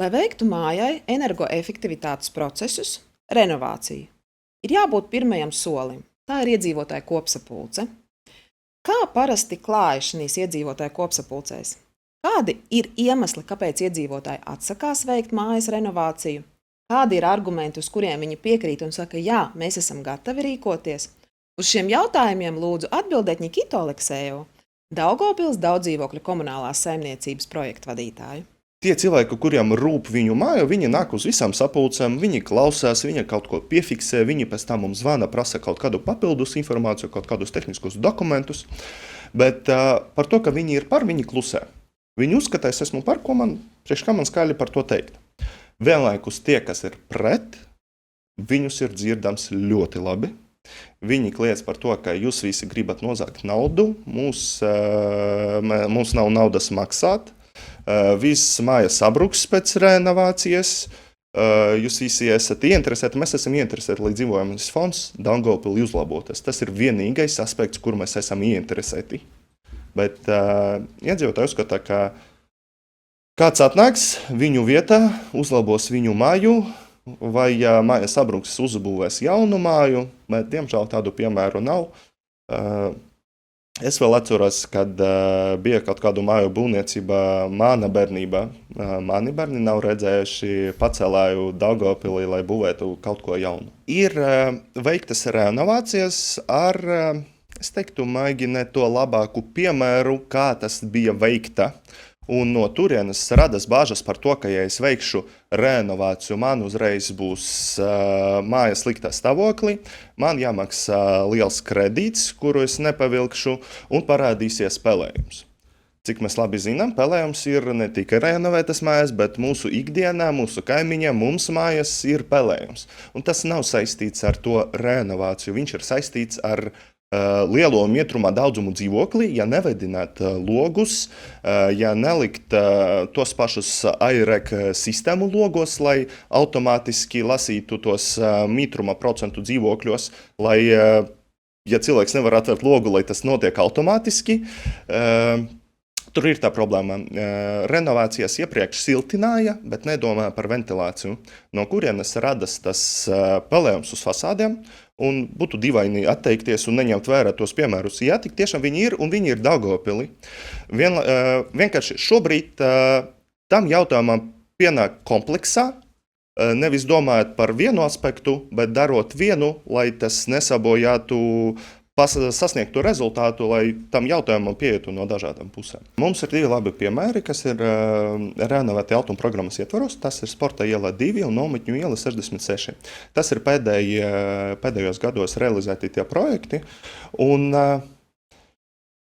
Lai veiktu mājai energoefektivitātes procesus, renovāciju, ir jābūt pirmajam solim. Tā ir iedzīvotāju kopsapulce. Kā parasti klājas šīs iedzīvotāju kopsapulcēs? Kādi ir iemesli, kāpēc iedzīvotāji atsakās veikt mājas renovāciju? Kādi ir argumenti, uz kuriem viņi piekrīt un saka, jā, mēs esam gatavi rīkoties? Uz šiem jautājumiem lūdzu atbildēt Nikito Aleksējevu, Daugavpils daudzdzīvokļu komunālās saimniecības projektu vadītāju. Tie cilvēki, kuriem rūp viņu māja, viņi nāk uz visām sapulcēm, viņi klausās, viņi kaut ko piefiksē, viņi pēc tam mums zvana, prasa kaut kādu papildus informāciju, kaut kādus tehniskus dokumentus, bet par to, ka viņi ir par, viņi klusē. Viņi uzskata, es esmu par, priekš kā man skaļi par to teikt. Vienlaikus tie, kas ir pret, viņus ir dzirdams ļoti labi. Viņi kliedz par to, ka jūs visi gribat nozagt naudu, mums nav naudas maksāt, viss māja sabruks pēc renovācijas, jūs visi esat ieinteresēti, mēs esam ieinteresēti, lai dzīvojamies fonds Daugavpilī uzlabotas. Tas ir vienīgais aspekts, kur mēs esam ieinteresēti. Bet iedzīvotāji uzskata, ka kāds atnāks viņu vietā, uzlabos viņu māju, vai māja sabruks, uzbūvēs jaunu māju, bet diemžēl tādu piemēru nav. Es vēl atceros, kad bija kaut kādu māju būvniecība mana bērnībā. Mani bērni nav redzējuši pacelāju Daugavpilī, lai būvētu kaut ko jaunu. Ir veiktas renovācijas ar, es teiktu, maigi ne to labāku piemēru, kā tas bija veikta. Un no turienes radas bāžas par to, ka, ja es veikšu renovāciju, man uzreiz būs māja sliktā stāvoklī, man jāmaksā liels kredīts, kuru es nepavilkšu, un parādīsies pelējums. Cik mēs labi zinām, pelējums ir ne tikai renovētas mājas, bet mūsu ikdienā, mūsu kaimiņiem, mums mājas ir pelējums. Un tas nav saistīts ar to renovāciju, viņš ir saistīts ar lielo mietrumā daudzumu dzīvokli, ja nevedināt logus, ja nelikt tos pašus AIREK sistēmu logos, lai automātiski lasītu tos mītruma procentu dzīvokļos, lai, ja cilvēks nevar atvērt logu, lai tas notiek automātiski. Tur ir tā problēma. Renovācijas iepriekš siltināja, bet nedomāja par ventilāciju, no kurienes radas tas pelējums uz fasādiem, un būtu dīvaini atteikties un neņemt vērā tos piemērus. Jā, tik tiešām viņi ir, un viņi ir Daugavpilī. Vienkārši šobrīd tam jautājumam pienāk kompleksā, nevis domājot par vienu aspektu, bet darot vienu, lai tas nesabojātu sasniegtu rezultātu, lai tam jautājumam pieietu no dažādām pusēm. Mums ir divi labi piemēri, kas ir renovēti Altuma programmas ietvaros. Tas ir Sporta iela 2 un Nometņu iela 66. Tas ir pēdējos gados realizēti tie projekti. Un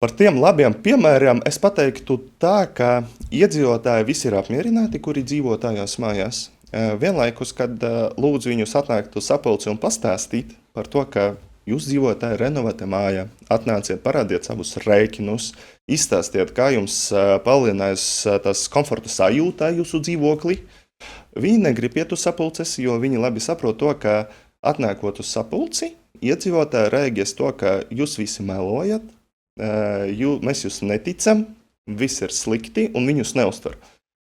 par tiem labiem piemēriem es pateiktu tā, ka iedzīvotāji visi ir apmierināti, kuri dzīvo tajās mājās. Vienlaikus, kad lūdzu viņus atnākt uz sapulci un pastāstīt par to, ka jūs dzīvojat renovēta mājā, atnāciet, parādiet savus rēķinus, izstāstiet, kā jums palielinājis tas komforta sajūtā jūsu dzīvoklī. Viņi negrib iet uz sapulces, jo viņi labi saprot to, ka atnākot uz sapulci, iedzīvotāji reaģēs to, ka jūs visi melojat, mēs jūs neticam, viss ir slikti un viņus neuztver.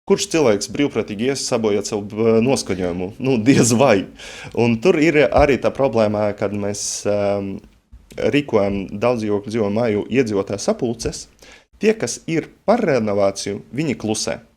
Kurš cilvēks brīvprātīgi sabojāt savu noskaņojumu? Diez vai. Un tur ir arī tā problēma, kad mēs rīkojam daudzdzīvokļu māju iedzīvotāju sapulces. Tie, kas ir par renovāciju, viņi klusē.